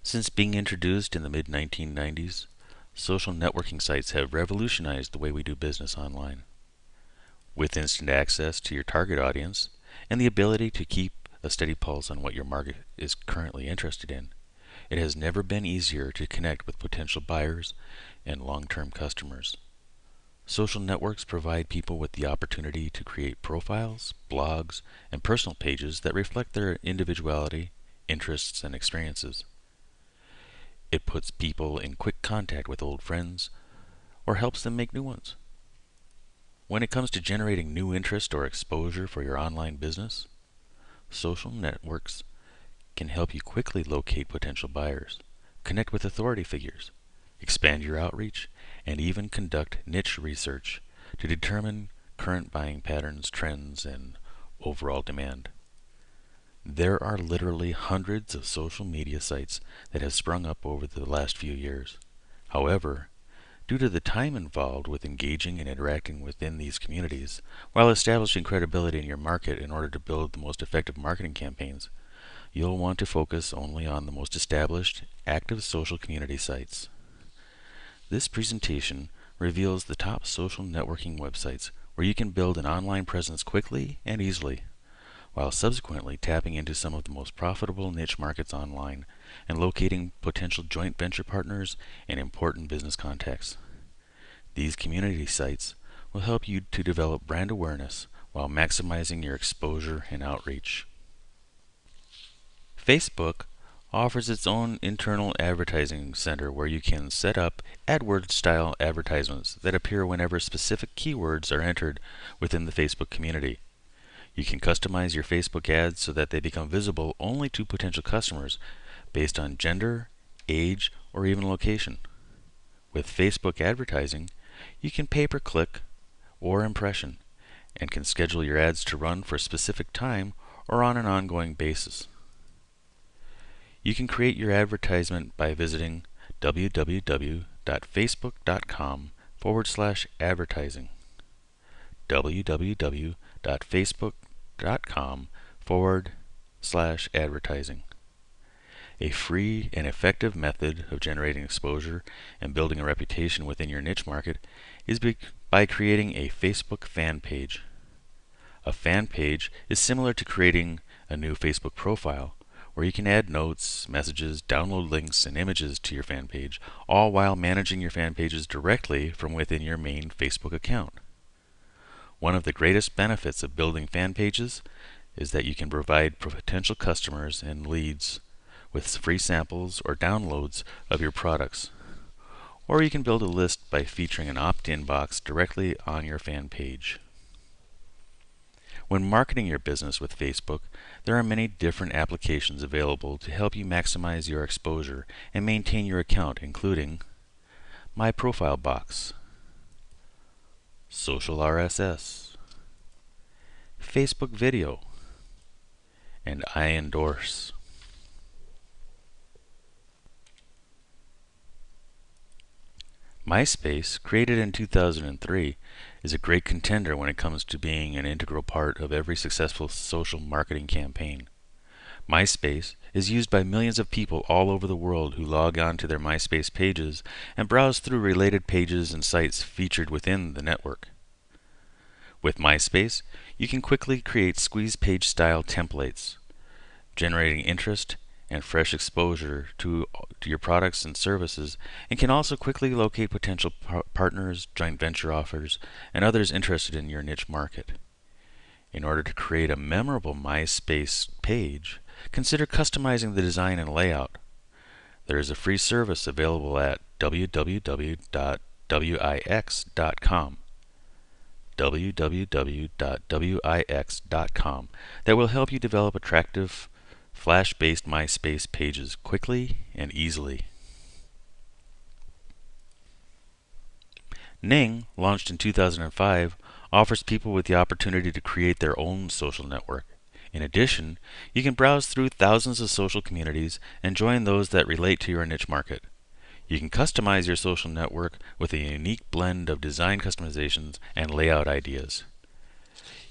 Since being introduced in the mid-1990s, social networking sites have revolutionized the way we do business online. With instant access to your target audience and the ability to keep a steady pulse on what your market is currently interested in, it has never been easier to connect with potential buyers and long-term customers. Social networks provide people with the opportunity to create profiles, blogs, and personal pages that reflect their individuality, interests, and experiences. It puts people in quick contact with old friends or helps them make new ones. When it comes to generating new interest or exposure for your online business, social networks can help you quickly locate potential buyers, connect with authority figures, expand your outreach, and even conduct niche research to determine current buying patterns, trends, and overall demand. There are literally hundreds of social media sites that have sprung up over the last few years. However, due to the time involved with engaging and interacting within these communities, while establishing credibility in your market in order to build the most effective marketing campaigns, you'll want to focus only on the most established, active social community sites. This presentation reveals the top social networking websites where you can build an online presence quickly and easily, while subsequently tapping into some of the most profitable niche markets online and locating potential joint venture partners and important business contacts. These community sites will help you to develop brand awareness while maximizing your exposure and outreach. Facebook offers its own internal advertising center where you can set up AdWords-style advertisements that appear whenever specific keywords are entered within the Facebook community. You can customize your Facebook ads so that they become visible only to potential customers based on gender, age, or even location. With Facebook advertising, you can pay per click or impression and can schedule your ads to run for a specific time or on an ongoing basis. You can create your advertisement by visiting www.facebook.com/advertising. www.facebook.com/advertising. A free and effective method of generating exposure and building a reputation within your niche market is by creating a Facebook fan page. A fan page is similar to creating a new Facebook profile, where you can add notes, messages, download links, and images to your fan page, all while managing your fan pages directly from within your main Facebook account. One of the greatest benefits of building fan pages is that you can provide potential customers and leads with free samples or downloads of your products. Or you can build a list by featuring an opt-in box directly on your fan page. When marketing your business with Facebook, there are many different applications available to help you maximize your exposure and maintain your account, including My Profile Box, Social RSS, Facebook Video, and I Endorse. MySpace, created in 2003, is a great contender when it comes to being an integral part of every successful social marketing campaign. MySpace is used by millions of people all over the world who log on to their MySpace pages and browse through related pages and sites featured within the network. With MySpace, you can quickly create squeeze page style templates, generating interest and fresh exposure to your products and services, and can also quickly locate potential partners, joint venture offers, and others interested in your niche market. In order to create a memorable MySpace page, consider customizing the design and layout. There is a free service available at www.wix.com www.wix.com that will help you develop attractive Flash-based MySpace pages quickly and easily. Ning, launched in 2005, offers people with the opportunity to create their own social network. In addition, you can browse through thousands of social communities and join those that relate to your niche market. You can customize your social network with a unique blend of design customizations and layout ideas.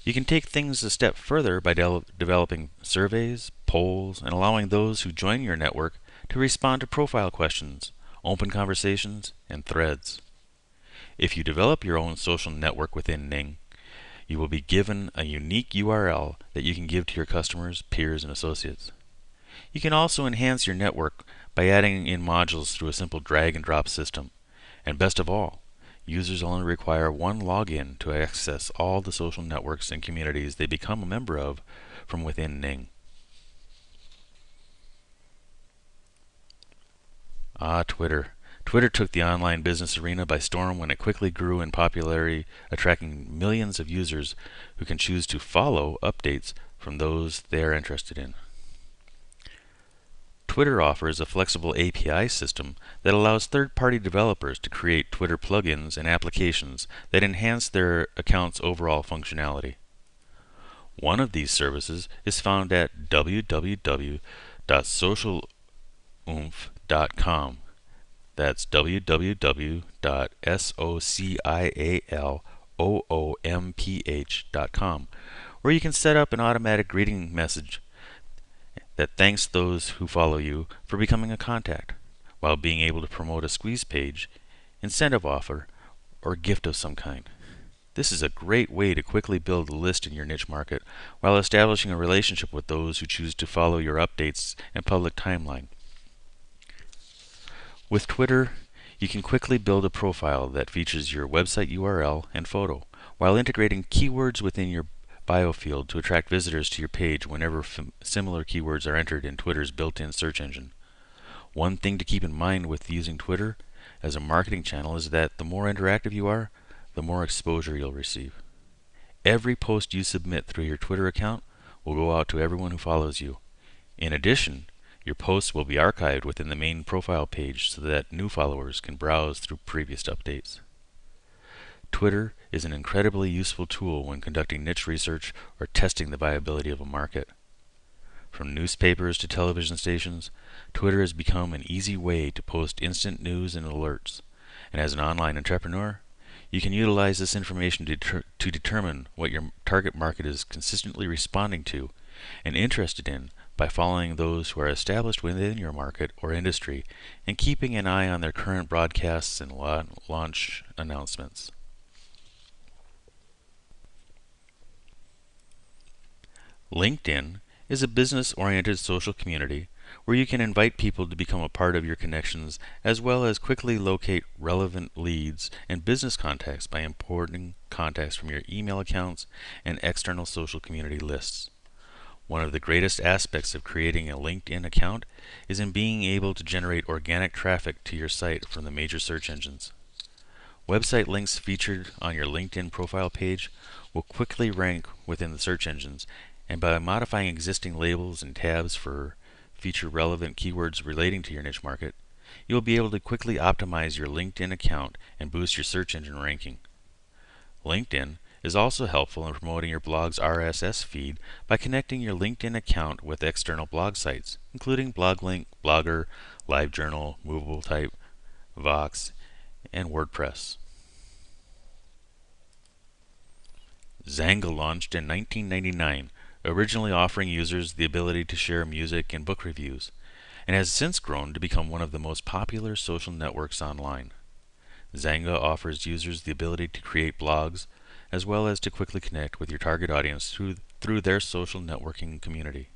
You can take things a step further by developing surveys, polls, and allowing those who join your network to respond to profile questions, open conversations, and threads. If you develop your own social network within Ning, you will be given a unique URL that you can give to your customers, peers, and associates. You can also enhance your network by adding in modules through a simple drag and drop system. And best of all, users only require one login to access all the social networks and communities they become a member of from within Ning. Twitter. Twitter took the online business arena by storm when it quickly grew in popularity, attracting millions of users who can choose to follow updates from those they are interested in. Twitter offers a flexible API system that allows third-party developers to create Twitter plugins and applications that enhance their account's overall functionality. One of these services is found at www.socialoomf.com. That's www.socialoomf.com, where you can set up an automatic greeting message that thanks those who follow you for becoming a contact, while being able to promote a squeeze page, incentive offer, or gift of some kind. This is a great way to quickly build a list in your niche market while establishing a relationship with those who choose to follow your updates and public timeline. With Twitter, you can quickly build a profile that features your website URL and photo, while integrating keywords within your bio field to attract visitors to your page whenever similar keywords are entered in Twitter's built-in search engine. One thing to keep in mind with using Twitter as a marketing channel is that the more interactive you are, the more exposure you'll receive. Every post you submit through your Twitter account will go out to everyone who follows you. In addition, your posts will be archived within the main profile page so that new followers can browse through previous updates. Twitter is an incredibly useful tool when conducting niche research or testing the viability of a market. From newspapers to television stations, Twitter has become an easy way to post instant news and alerts. And as an online entrepreneur, you can utilize this information to determine what your target market is consistently responding to and interested in by following those who are established within your market or industry and keeping an eye on their current broadcasts and launch announcements. LinkedIn is a business-oriented social community where you can invite people to become a part of your connections as well as quickly locate relevant leads and business contacts by importing contacts from your email accounts and external social community lists. One of the greatest aspects of creating a LinkedIn account is in being able to generate organic traffic to your site from the major search engines. Website links featured on your LinkedIn profile page will quickly rank within the search engines, and by modifying existing labels and tabs for feature relevant keywords relating to your niche market, you'll be able to quickly optimize your LinkedIn account and boost your search engine ranking. LinkedIn is also helpful in promoting your blog's RSS feed by connecting your LinkedIn account with external blog sites, including BlogLink, Blogger, LiveJournal, Movable Type, Vox, and WordPress. Xanga launched in 1999, originally offering users the ability to share music and book reviews, and has since grown to become one of the most popular social networks online. Xanga offers users the ability to create blogs, as well as to quickly connect with your target audience through their social networking community.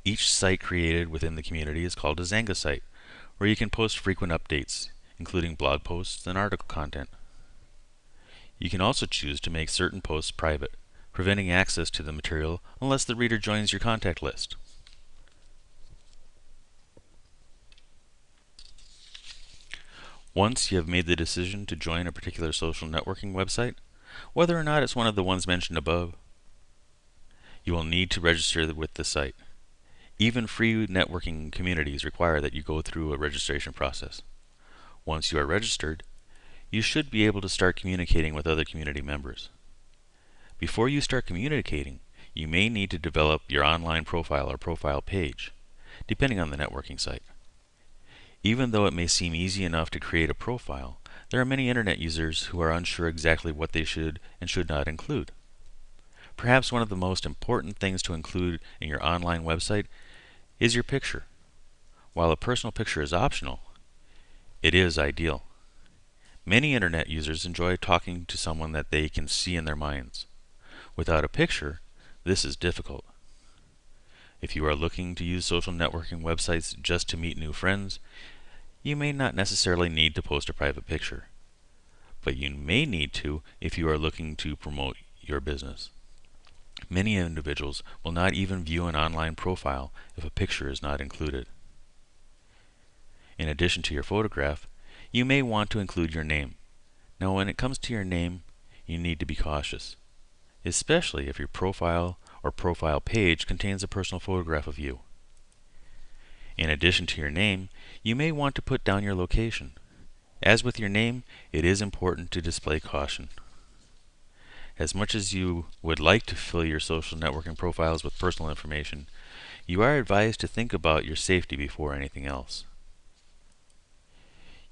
Each site created within the community is called a Xanga site, where you can post frequent updates, including blog posts and article content. You can also choose to make certain posts private, preventing access to the material unless the reader joins your contact list. Once you have made the decision to join a particular social networking website, whether or not it's one of the ones mentioned above, you will need to register with the site. Even free networking communities require that you go through a registration process. Once you are registered, you should be able to start communicating with other community members. Before you start communicating, you may need to develop your online profile or profile page, depending on the networking site. Even though it may seem easy enough to create a profile, there are many internet users who are unsure exactly what they should and should not include. Perhaps one of the most important things to include in your online website is your picture. While a personal picture is optional, it is ideal. Many internet users enjoy talking to someone that they can see in their minds. Without a picture, this is difficult. If you are looking to use social networking websites just to meet new friends, you may not necessarily need to post a private picture, but you may need to if you are looking to promote your business. Many individuals will not even view an online profile if a picture is not included. In addition to your photograph, you may want to include your name. Now, when it comes to your name, you need to be cautious, especially if your profile or profile page contains a personal photograph of you. In addition to your name, you may want to put down your location. As with your name, it is important to display caution. As much as you would like to fill your social networking profiles with personal information, you are advised to think about your safety before anything else.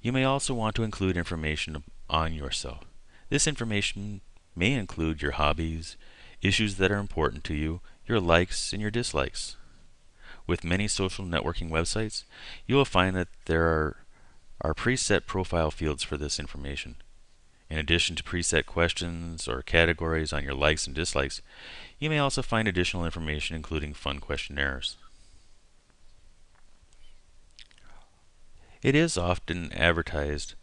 You may also want to include information on yourself. This information may include your hobbies, issues that are important to you, your likes and your dislikes. With many social networking websites, you will find that there are preset profile fields for this information. In addition to preset questions or categories on your likes and dislikes, you may also find additional information including fun questionnaires. It is often advertised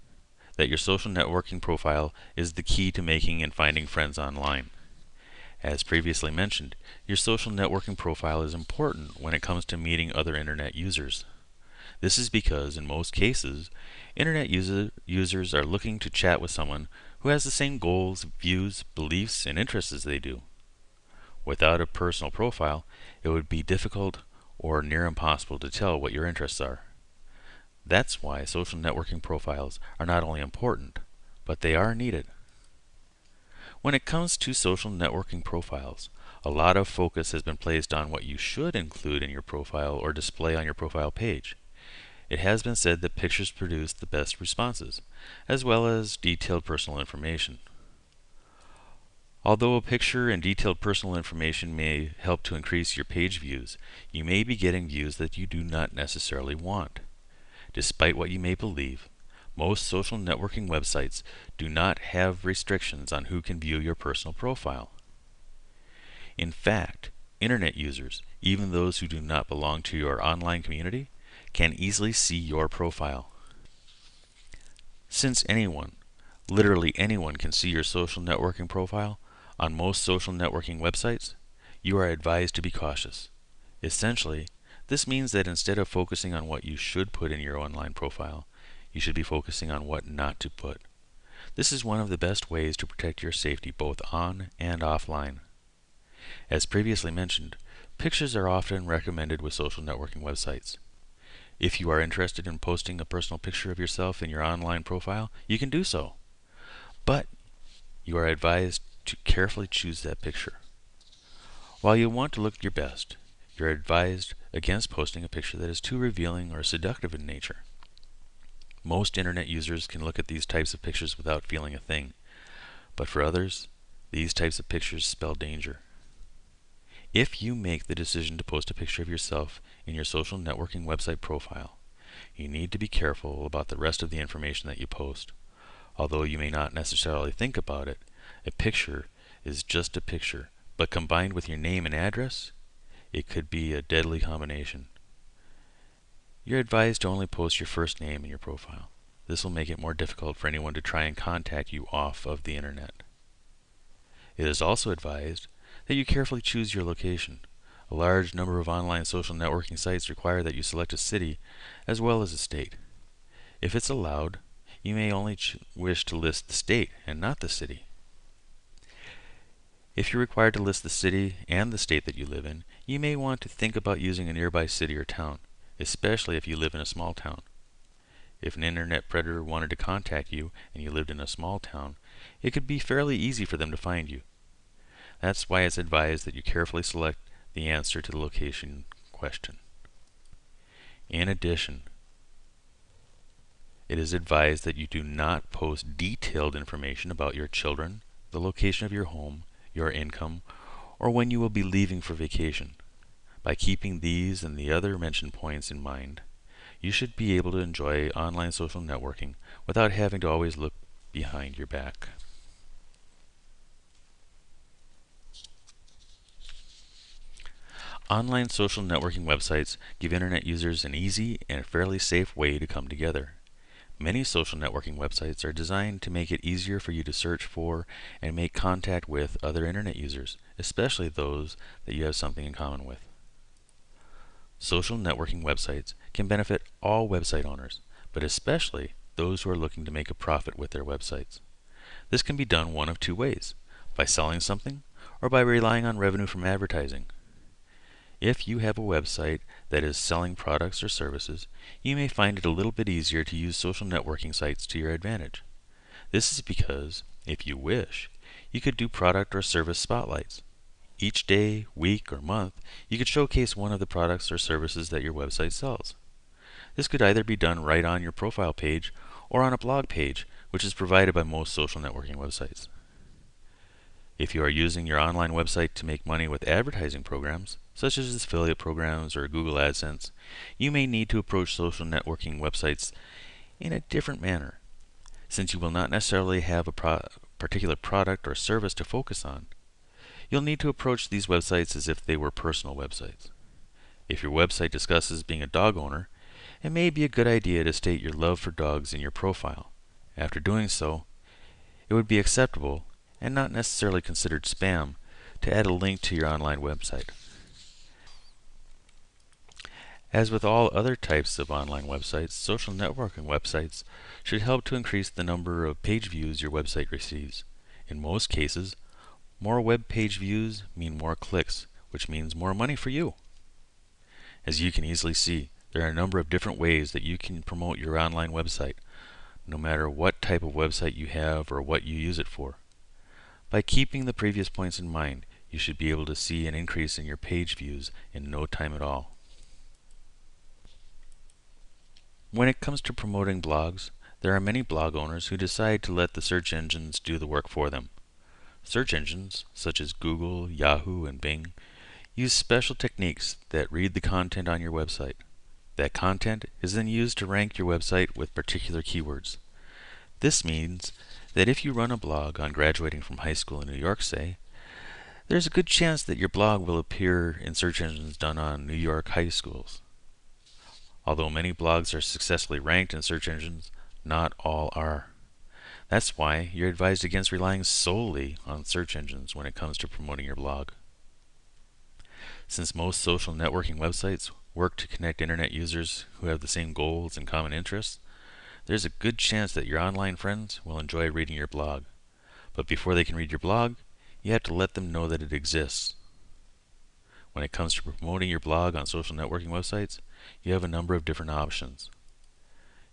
that your social networking profile is the key to making and finding friends online. As previously mentioned, your social networking profile is important when it comes to meeting other internet users. This is because, in most cases, internet users are looking to chat with someone who has the same goals, views, beliefs, and interests as they do. Without a personal profile, it would be difficult or near impossible to tell what your interests are. That's why social networking profiles are not only important, but they are needed. When it comes to social networking profiles, a lot of focus has been placed on what you should include in your profile or display on your profile page. It has been said that pictures produce the best responses, as well as detailed personal information. Although a picture and detailed personal information may help to increase your page views, you may be getting views that you do not necessarily want. Despite what you may believe, most social networking websites do not have restrictions on who can view your personal profile. In fact, internet users, even those who do not belong to your online community, can easily see your profile. Since anyone, literally anyone, can see your social networking profile on most social networking websites, you are advised to be cautious. Essentially, this means that instead of focusing on what you should put in your online profile, you should be focusing on what not to put. This is one of the best ways to protect your safety both on and offline. As previously mentioned, pictures are often recommended with social networking websites. If you are interested in posting a personal picture of yourself in your online profile, you can do so. But you are advised to carefully choose that picture. While you want to look your best, you're advised against posting a picture that is too revealing or seductive in nature. Most internet users can look at these types of pictures without feeling a thing, but for others, these types of pictures spell danger. If you make the decision to post a picture of yourself in your social networking website profile, you need to be careful about the rest of the information that you post. Although you may not necessarily think about it, a picture is just a picture, but combined with your name and address, it could be a deadly combination. You're advised to only post your first name in your profile. This will make it more difficult for anyone to try and contact you off of the internet. It is also advised that you carefully choose your location. A large number of online social networking sites require that you select a city as well as a state. If it's allowed, you may only wish to list the state and not the city. If you're required to list the city and the state that you live in, you may want to think about using a nearby city or town, especially if you live in a small town. If an internet predator wanted to contact you and you lived in a small town, it could be fairly easy for them to find you. That's why it's advised that you carefully select the answer to the location question. In addition, it is advised that you do not post detailed information about your children, the location of your home, your income, or when you will be leaving for vacation. By keeping these and the other mentioned points in mind, you should be able to enjoy online social networking without having to always look behind your back. Online social networking websites give internet users an easy and fairly safe way to come together. Many social networking websites are designed to make it easier for you to search for and make contact with other internet users, especially those that you have something in common with. Social networking websites can benefit all website owners, but especially those who are looking to make a profit with their websites. This can be done one of two ways: by selling something or by relying on revenue from advertising. If you have a website that is selling products or services, you may find it a little bit easier to use social networking sites to your advantage. This is because, if you wish, you could do product or service spotlights. Each day, week, or month, you could showcase one of the products or services that your website sells. This could either be done right on your profile page or on a blog page, which is provided by most social networking websites. If you are using your online website to make money with advertising programs, such as affiliate programs or Google AdSense, you may need to approach social networking websites in a different manner. Since you will not necessarily have a particular product or service to focus on, you'll need to approach these websites as if they were personal websites. If your website discusses being a dog owner, it may be a good idea to state your love for dogs in your profile. After doing so, it would be acceptable and not necessarily considered spam to add a link to your online website. As with all other types of online websites, social networking websites should help to increase the number of page views your website receives. In most cases, more web page views mean more clicks, which means more money for you. As you can easily see, there are a number of different ways that you can promote your online website, no matter what type of website you have or what you use it for. By keeping the previous points in mind, you should be able to see an increase in your page views in no time at all. When it comes to promoting blogs, there are many blog owners who decide to let the search engines do the work for them. Search engines, such as Google, Yahoo, and Bing, use special techniques that read the content on your website. That content is then used to rank your website with particular keywords. This means that if you run a blog on graduating from high school in New York, say, there's a good chance that your blog will appear in search engines done on New York high schools. Although many blogs are successfully ranked in search engines, not all are. That's why you're advised against relying solely on search engines when it comes to promoting your blog. Since most social networking websites work to connect internet users who have the same goals and common interests, there's a good chance that your online friends will enjoy reading your blog. But before they can read your blog, you have to let them know that it exists. When it comes to promoting your blog on social networking websites, you have a number of different options.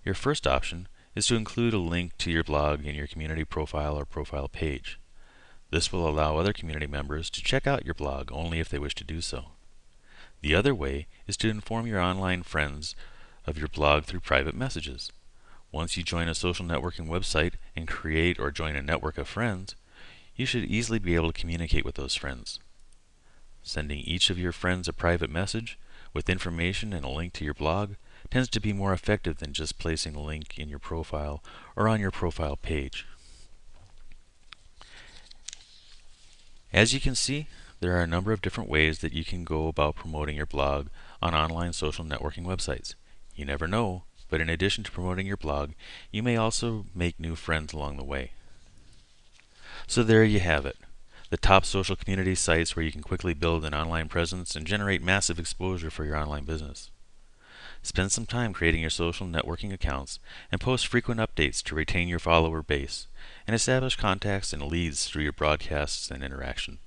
Your first option is to include a link to your blog in your community profile or profile page. This will allow other community members to check out your blog only if they wish to do so. The other way is to inform your online friends of your blog through private messages. Once you join a social networking website and create or join a network of friends, you should easily be able to communicate with those friends. Sending each of your friends a private message with information and a link to your blog tends to be more effective than just placing a link in your profile or on your profile page. As you can see, there are a number of different ways that you can go about promoting your blog on online social networking websites. You never know, but in addition to promoting your blog, you may also make new friends along the way. So there you have it. The top social community sites where you can quickly build an online presence and generate massive exposure for your online business. Spend some time creating your social networking accounts and post frequent updates to retain your follower base and establish contacts and leads through your broadcasts and interaction.